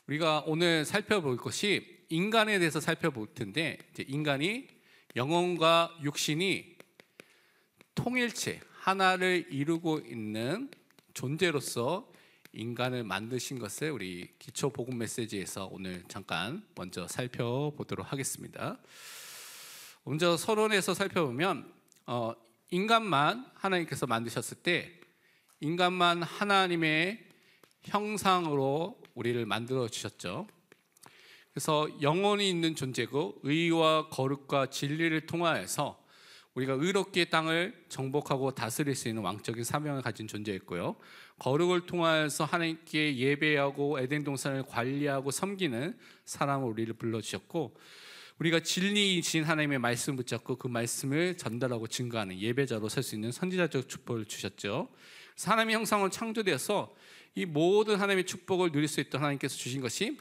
우리가 오늘 살펴볼 것이 인간에 대해서 살펴볼 텐데, 이제 인간이 영혼과 육신이 통일체 하나를 이루고 있는 존재로서 인간을 만드신 것을 우리 기초 복음 메시지에서 오늘 잠깐 먼저 살펴보도록 하겠습니다. 먼저 서론에서 살펴보면 인간만 하나님께서 만드셨을 때 인간만 하나님의 형상으로 우리를 만들어 주셨죠. 그래서 영혼이 있는 존재고 의와 거룩과 진리를 통하여서 우리가 의롭게 땅을 정복하고 다스릴 수 있는 왕적인 사명을 가진 존재였고요, 거룩을 통하여서 하나님께 예배하고 에덴 동산을 관리하고 섬기는 사람으로 우리를 불러주셨고, 우리가 진리이신 하나님의 말씀을 붙잡고 그 말씀을 전달하고 증거하는 예배자로 설 수 있는 선지자적 축복을 주셨죠. 그래서 하나님의 형상으로 창조되어서 이 모든 하나님의 축복을 누릴 수 있도록 하나님께서 주신 것이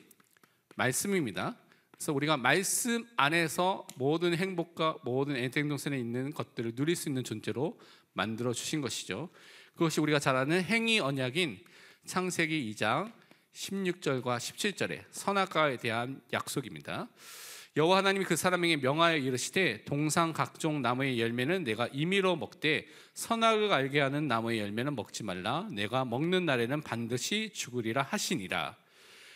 말씀입니다. 그래서 우리가 말씀 안에서 모든 행복과 모든 에덴 동산에 있는 것들을 누릴 수 있는 존재로 만들어 주신 것이죠. 그것이 우리가 잘 아는 행위 언약인 창세기 2장 16절과 17절의 선악과에 대한 약속입니다. 여호와 하나님이 그 사람에게 명하여 이르시되 동상 각종 나무의 열매는 내가 임의로 먹되 선악을 알게 하는 나무의 열매는 먹지 말라. 내가 먹는 날에는 반드시 죽으리라 하시니라.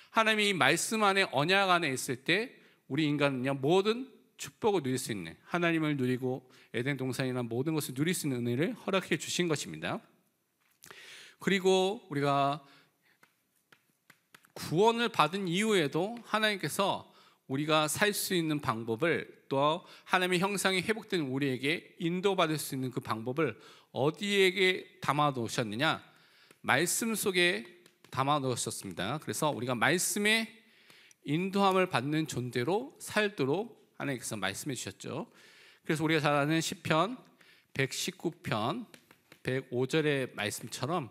하나님이 이 말씀 안에 언약 안에 있을 때 우리 인간은요 모든 축복을 누릴 수 있는, 하나님을 누리고 에덴 동산이나 모든 것을 누릴 수 있는 은혜를 허락해 주신 것입니다. 그리고 우리가 구원을 받은 이후에도 하나님께서 우리가 살 수 있는 방법을, 또 하나님의 형상이 회복된 우리에게 인도받을 수 있는 그 방법을 어디에게 담아 놓으셨느냐? 말씀 속에 담아 놓으셨습니다. 그래서 우리가 말씀의 인도함을 받는 존재로 살도록 하나님께서 말씀해 주셨죠. 그래서 우리가 잘 아는 시편 119편 105절의 말씀처럼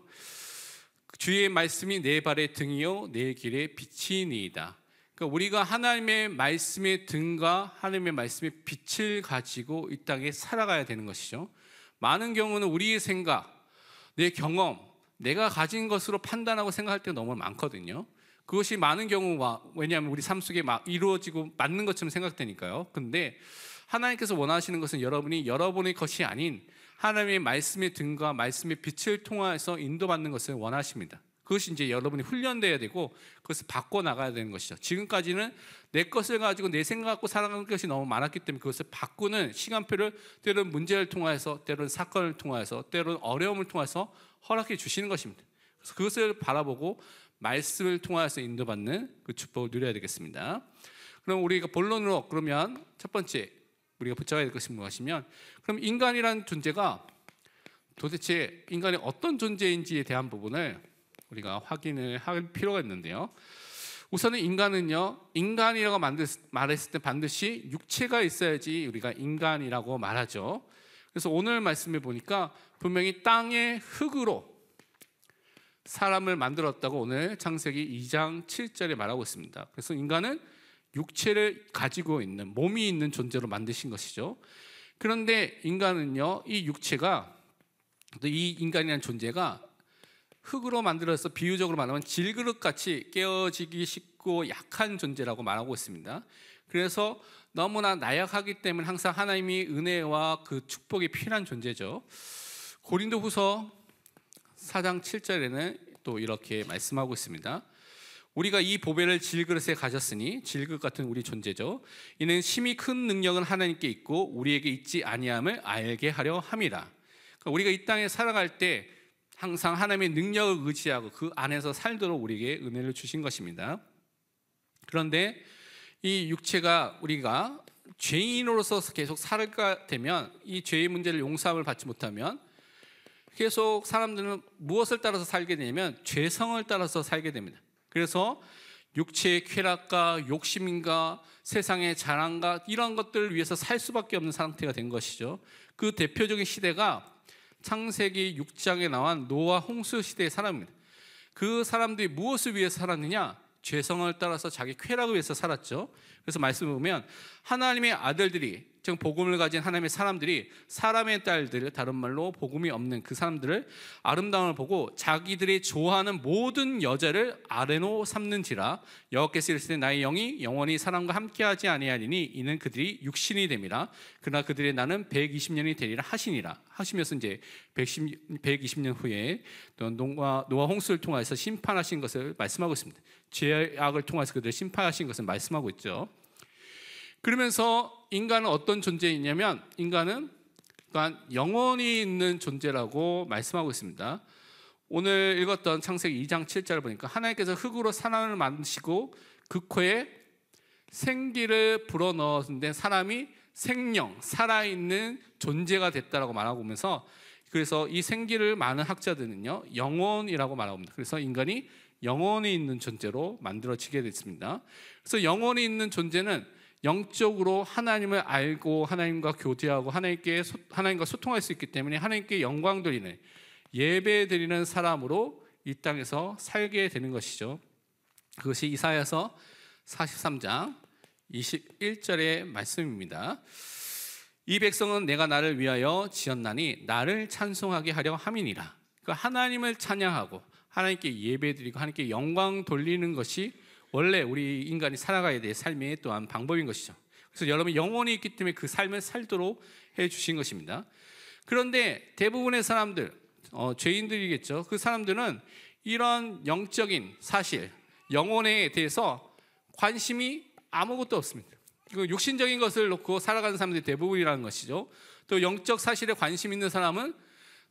주의 말씀이 내 발의 등이요 내 길의 빛이니이다. 그러니까 우리가 하나님의 말씀의 등과 하나님의 말씀의 빛을 가지고 이 땅에 살아가야 되는 것이죠. 많은 경우는 우리의 생각, 내 경험, 내가 가진 것으로 판단하고 생각할 때가 너무 많거든요. 그것이 많은 경우, 왜냐하면 우리 삶 속에 막 이루어지고 맞는 것처럼 생각되니까요. 근데 하나님께서 원하시는 것은 여러분이 여러분의 것이 아닌 하나님의 말씀의 등과 말씀의 빛을 통해서 인도받는 것을 원하십니다. 그것이 이제 여러분이 훈련돼야 되고 그것을 바꿔나가야 되는 것이죠. 지금까지는 내 것을 가지고 내 생각 갖고 살아가는 것이 너무 많았기 때문에 그것을 바꾸는 시간표를 때로는 문제를 통해서, 때로는 사건을 통해서, 때로는 어려움을 통해서 허락해 주시는 것입니다. 그래서 그것을 바라보고 말씀을 통해서 인도받는 그 축복을 누려야 되겠습니다. 그럼 우리가 본론으로, 그러면 첫 번째 우리가 붙잡아야 될 것이 무엇이면, 그럼 인간이라는 존재가 도대체 인간이 어떤 존재인지에 대한 부분을 우리가 확인을 할 필요가 있는데요. 우선은 인간은요, 인간이라고 말했을 때 반드시 육체가 있어야지 우리가 인간이라고 말하죠. 그래서 오늘 말씀에 보니까 분명히 땅의 흙으로 사람을 만들었다고 오늘 창세기 2장 7절에 말하고 있습니다. 그래서 인간은 육체를 가지고 있는, 몸이 있는 존재로 만드신 것이죠. 그런데 인간은요, 이 육체가, 이 인간이라는 존재가 흙으로 만들어서 비유적으로 말하면 질그릇같이 깨어지기 쉽고 약한 존재라고 말하고 있습니다. 그래서 너무나 나약하기 때문에 항상 하나님이 은혜와 그 축복이 필요한 존재죠. 고린도후서 4장 7절에는 또 이렇게 말씀하고 있습니다. 우리가 이 보배를 질그릇에 가졌으니, 질그릇 같은 우리 존재죠, 이는 심히 큰 능력은 하나님께 있고 우리에게 있지 아니함을 알게 하려 함이라. 그러니까 우리가 이 땅에 살아갈 때 항상 하나님의 능력을 의지하고 그 안에서 살도록 우리에게 은혜를 주신 것입니다. 그런데 이 육체가, 우리가 죄인으로서 계속 살게 되면, 이 죄의 문제를 용서함을 받지 못하면 계속 사람들은 무엇을 따라서 살게 되냐면 죄성을 따라서 살게 됩니다. 그래서 육체의 쾌락과 욕심과 세상의 자랑과 이런 것들을 위해서 살 수밖에 없는 상태가 된 것이죠. 그 대표적인 시대가 창세기 6장에 나온 노아 홍수 시대의 사람입니다. 그 사람들이 무엇을 위해서 살았느냐? 죄성을 따라서 자기 쾌락을 위해서 살았죠. 그래서 말씀을 보면 하나님의 아들들이, 즉 복음을 가진 하나님의 사람들이 사람의 딸들, 다른 말로 복음이 없는 그 사람들을 아름다움을 보고 자기들이 좋아하는 모든 여자를 아내로 삼는지라. 여호와께서 이르시되 나의 영이 영원히 사람과 함께하지 아니하리니 이는 그들이 육신이 됨이라. 그러나 그들의 나는 120년이 되리라 하시니라. 하시면서 이제 120년 후에 또 노아 홍수를 통해서 심판하신 것을 말씀하고 있습니다. 죄악을 통해서 그들을 심판하신 것을 말씀하고 있죠. 그러면서 인간은 어떤 존재이냐면, 인간은 또한 영원히 있는 존재라고 말씀하고 있습니다. 오늘 읽었던 창세기 2장 7절을 보니까 하나님께서 흙으로 사람을 만드시고 그 코에 생기를 불어넣었는데 사람이 생명, 살아있는 존재가 됐다라고 말하고 오면서, 그래서 이 생기를 많은 학자들은요 영혼이라고 말하고 있습니다. 그래서 인간이 영혼이 있는 존재로 만들어지게 됐습니다. 그래서 영혼이 있는 존재는 영적으로 하나님을 알고 하나님과 교제하고 하나님과 소통할 수 있기 때문에 하나님께 영광 돌리는, 예배 드리는 사람으로 이 땅에서 살게 되는 것이죠. 그것이 이사야서 43장 21절의 말씀입니다. 이 백성은 내가 나를 위하여 지었나니 나를 찬송하게 하려 함이니라. 그러니까 하나님을 찬양하고 하나님께 예배드리고 하나님께 영광 돌리는 것이 원래 우리 인간이 살아가야 될 삶의 또한 방법인 것이죠. 그래서 여러분 영혼이 있기 때문에 그 삶을 살도록 해주신 것입니다. 그런데 대부분의 사람들, 죄인들이겠죠. 그 사람들은 이런 영적인 사실, 영혼에 대해서 관심이 아무것도 없습니다. 육신적인 것을 놓고 살아가는 사람들이 대부분이라는 것이죠. 또 영적 사실에 관심 있는 사람은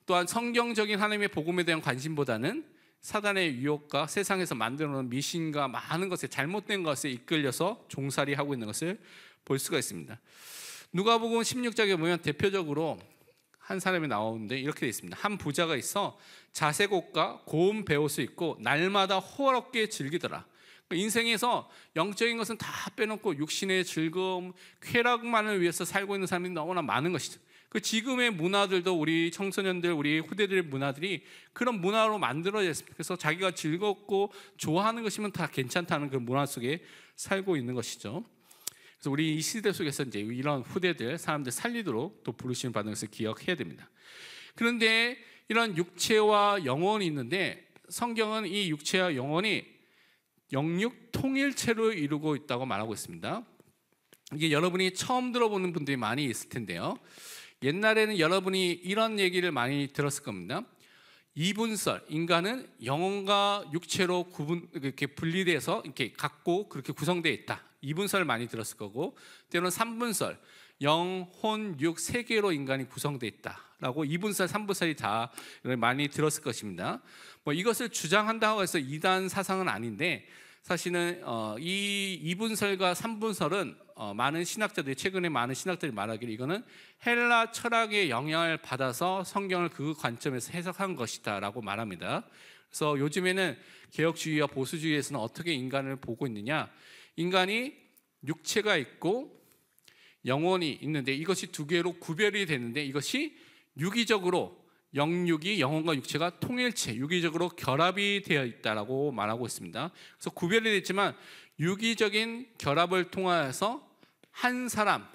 또한 성경적인 하나님의 복음에 대한 관심보다는 사단의 유혹과 세상에서 만들어놓은 미신과 많은 것에, 잘못된 것에 이끌려서 종살이하고 있는 것을 볼 수가 있습니다. 누가복음 16장에 보면 대표적으로 한 사람이 나오는데 이렇게 되어 있습니다. 한 부자가 있어 자색 옷과 고운 베옷을 입고 날마다 호화롭게 즐기더라. 인생에서 영적인 것은 다 빼놓고 육신의 즐거움, 쾌락만을 위해서 살고 있는 사람이 너무나 많은 것이죠. 그 지금의 문화들도 우리 청소년들, 우리 후대들의 문화들이 그런 문화로 만들어져 있습니다. 그래서 자기가 즐겁고 좋아하는 것이면 다 괜찮다는 그 문화 속에 살고 있는 것이죠. 그래서 우리 이 시대 속에서 이제 이런 후대들, 사람들 살리도록 또 부르심을 받는 것을 기억해야 됩니다. 그런데 이런 육체와 영혼이 있는데 성경은 이 육체와 영혼이 영육 통일체로 이루고 있다고 말하고 있습니다. 이게 여러분이 처음 들어보는 분들이 많이 있을 텐데요. 옛날에는 여러분이 이런 얘기를 많이 들었을 겁니다. 이분설, 인간은 영혼과 육체로 이렇게 분리돼서 이렇게 갖고 그렇게 구성되어 있다. 이분설을 많이 들었을 거고, 때로는 삼분설, 영, 혼, 육 세 개로 인간이 구성되어 있다라고 이분설, 삼분설이 다 많이 들었을 것입니다. 이것을 주장한다고 해서 이단 사상은 아닌데, 사실은 이 이분설과 삼분설은 많은 신학자들이, 최근에 많은 신학자들이 말하기를 이거는 헬라 철학의 영향을 받아서 성경을 그 관점에서 해석한 것이다 라고 말합니다. 그래서 요즘에는 개혁주의와 보수주의에서는 어떻게 인간을 보고 있느냐, 인간이 육체가 있고 영혼이 있는데 이것이 두 개로 구별이 되는데, 이것이 유기적으로 영육이, 영혼과 육체가 통일체, 유기적으로 결합이 되어 있다라고 말하고 있습니다. 그래서 구별이 됐지만 유기적인 결합을 통해서 한 사람,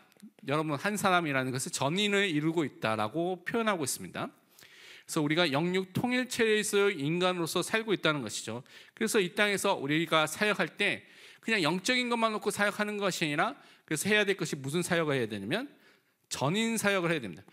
여러분 한 사람이라는 것은 전인을 이루고 있다라고 표현하고 있습니다. 그래서 우리가 영육 통일체에서 인간으로서 살고 있다는 것이죠. 그래서 이 땅에서 우리가 사역할 때 그냥 영적인 것만 놓고 사역하는 것이 아니라, 그래서 해야 될 것이 무슨 사역을 해야 되냐면 전인 사역을 해야 됩니다.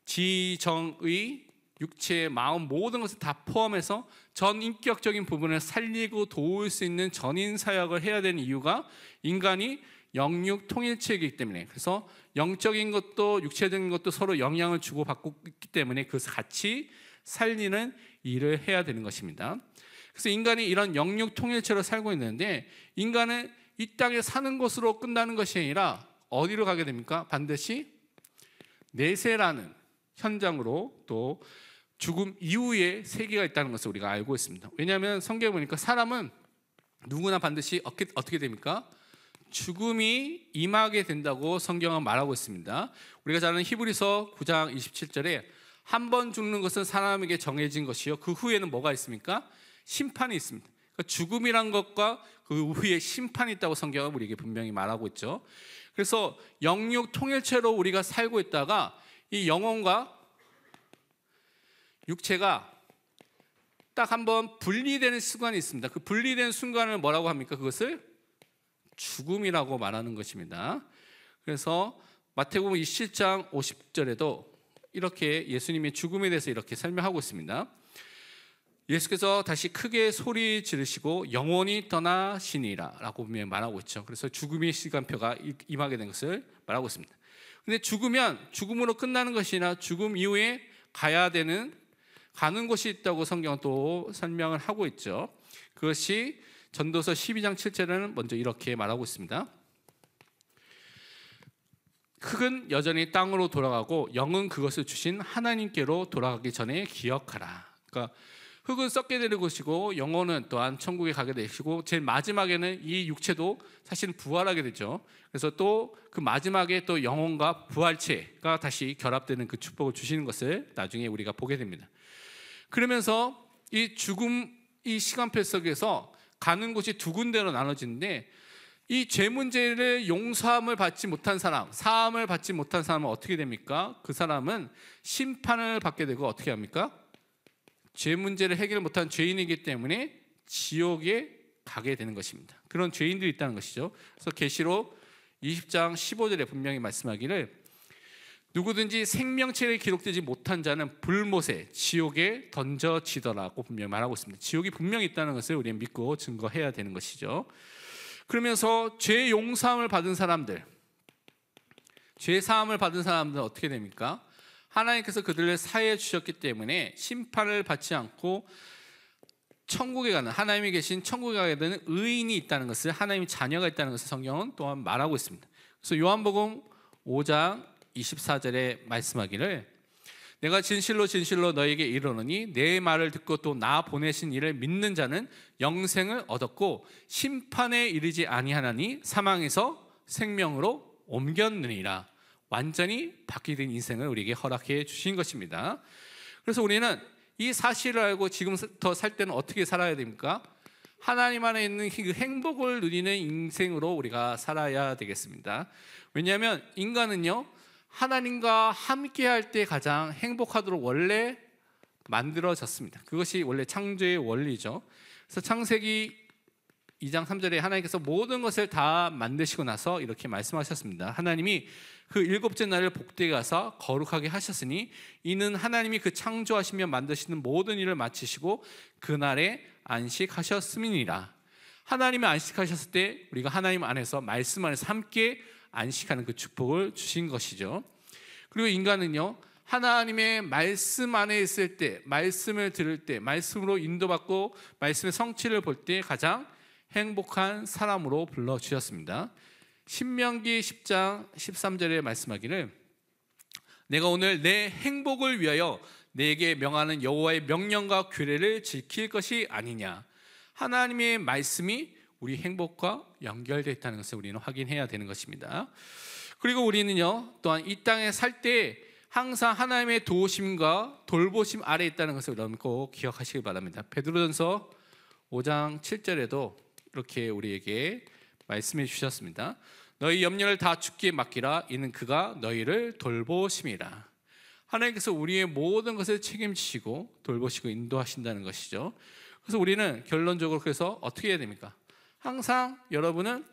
지정의, 육체, 마음 모든 것을 다 포함해서 전 인격적인 부분을 살리고 도울 수 있는 전인 사역을 해야 되는 이유가 인간이 영육 통일체이기 때문에, 그래서 영적인 것도 육체적인 것도 서로 영향을 주고받고 있기 때문에 그것을 같이 살리는 일을 해야 되는 것입니다. 그래서 인간이 이런 영육 통일체로 살고 있는데, 인간은 이 땅에 사는 것으로 끝나는 것이 아니라 어디로 가게 됩니까? 반드시 내세라는 현장으로, 또 죽음 이후에 세계가 있다는 것을 우리가 알고 있습니다. 왜냐하면 성경에 보니까 사람은 누구나 반드시 어떻게 됩니까? 죽음이 임하게 된다고 성경은 말하고 있습니다. 우리가 잘 아는 히브리서 9장 27절에 한 번 죽는 것은 사람에게 정해진 것이요, 그 후에는 뭐가 있습니까? 심판이 있습니다. 그러니까 죽음이란 것과 그 후에 심판이 있다고 성경은 우리에게 분명히 말하고 있죠. 그래서 영육 통일체로 우리가 살고 있다가 이 영혼과 육체가 딱 한번 분리되는 순간이 있습니다. 그 분리되는 순간을 뭐라고 합니까? 그것을 죽음이라고 말하는 것입니다. 그래서 마태복음 27장 50절에도 이렇게 예수님의 죽음에 대해서 이렇게 설명하고 있습니다. 예수께서 다시 크게 소리 지르시고 영원히 떠나시니라 라고 분명히 말하고 있죠. 그래서 죽음의 시간표가 임하게 된 것을 말하고 있습니다. 근데 죽으면 죽음으로 끝나는 것이나 죽음 이후에 가는 곳이 있다고 성경은 또 설명을 하고 있죠. 그것이 전도서 12장 7절에는 먼저 이렇게 말하고 있습니다. 흙은 여전히 땅으로 돌아가고 영은 그것을 주신 하나님께로 돌아가기 전에 기억하라. 그러니까 흙은 썩게 되는 것이고 영혼은 또한 천국에 가게 되시고 제일 마지막에는 이 육체도 사실은 부활하게 되죠. 그래서 또 그 마지막에 또 영혼과 부활체가 다시 결합되는 그 축복을 주시는 것을 나중에 우리가 보게 됩니다. 그러면서 이 죽음 이 시간표 속에서 가는 곳이 두 군데로 나눠지는데 이 죄 문제를 용서함을 받지 못한 사람, 사함을 받지 못한 사람은 어떻게 됩니까? 그 사람은 심판을 받게 되고 어떻게 합니까? 죄 문제를 해결 못한 죄인이기 때문에 지옥에 가게 되는 것입니다. 그런 죄인들이 있다는 것이죠. 그래서 계시록 20장 15절에 분명히 말씀하기를 누구든지 생명책에 기록되지 못한 자는 불못에 지옥에 던져지더라고 분명히 말하고 있습니다. 지옥이 분명히 있다는 것을 우리는 믿고 증거해야 되는 것이죠. 그러면서 죄 용서함을 받은 사람들, 죄 사함을 받은 사람들은 어떻게 됩니까? 하나님께서 그들을 사해 주셨기 때문에 심판을 받지 않고 천국에 가는, 하나님이 계신 천국에 가게 되는 의인이 있다는 것을, 하나님의 자녀가 있다는 것을 성경은 또한 말하고 있습니다. 그래서 요한복음 5장 24절에 말씀하기를 내가 진실로 진실로 너에게 이르노니 내 말을 듣고 또 나 보내신 이를 믿는 자는 영생을 얻었고 심판에 이르지 아니하나니 사망에서 생명으로 옮겼느니라. 완전히 바뀌는 인생을 우리에게 허락해 주신 것입니다. 그래서 우리는 이 사실을 알고 지금부터 살 때는 어떻게 살아야 됩니까? 하나님 안에 있는 그 행복을 누리는 인생으로 우리가 살아야 되겠습니다. 왜냐하면 인간은요 하나님과 함께 할 때 가장 행복하도록 원래 만들어졌습니다. 그것이 원래 창조의 원리죠. 그래서 창세기 2장 3절에 하나님께서 모든 것을 다 만드시고 나서 이렇게 말씀하셨습니다. 하나님이 그 일곱째 날을 복되게 하사 거룩하게 하셨으니 이는 하나님이 그 창조하시며 만드시는 모든 일을 마치시고 그날에 안식하셨음이니라. 하나님이 안식하셨을 때 우리가 하나님 안에서 말씀 안에서 함께 안식하는 그 축복을 주신 것이죠. 그리고 인간은요 하나님의 말씀 안에 있을 때, 말씀을 들을 때, 말씀으로 인도받고 말씀의 성취를 볼 때 가장 행복한 사람으로 불러주셨습니다. 신명기 10장 13절에 말씀하기를 내가 오늘 내 행복을 위하여 내게 명하는 여호와의 명령과 규례를 지킬 것이 아니냐. 하나님의 말씀이 우리 행복과 연결되어 있다는 것을 우리는 확인해야 되는 것입니다. 그리고 우리는요 또한 이 땅에 살 때 항상 하나님의 도우심과 돌보심 아래에 있다는 것을 여러분 꼭 기억하시기 바랍니다. 베드로전서 5장 7절에도 이렇게 우리에게 말씀해 주셨습니다. 너희 염려를 다 주께 맡기라. 이는 그가 너희를 돌보심이라. 하나님께서 우리의 모든 것을 책임지시고 돌보시고 인도하신다는 것이죠. 그래서 우리는 결론적으로 그래서 어떻게 해야 됩니까? 항상 여러분은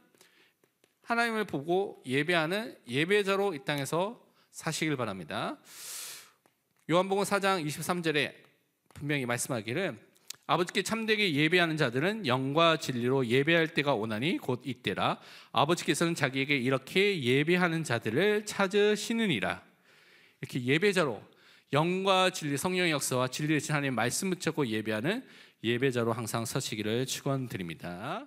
하나님을 보고 예배하는 예배자로 이 땅에서 사시길 바랍니다. 요한복음 4장 23절에 분명히 말씀하기를 아버지께 참되게 예배하는 자들은 영과 진리로 예배할 때가 오나니 곧 이때라. 아버지께서는 자기에게 이렇게 예배하는 자들을 찾으시느니라. 이렇게 예배자로 영과 진리, 성령의 역사와 진리의 하나님의 말씀 붙잡고 예배하는 예배자로 항상 서시기를 축원드립니다.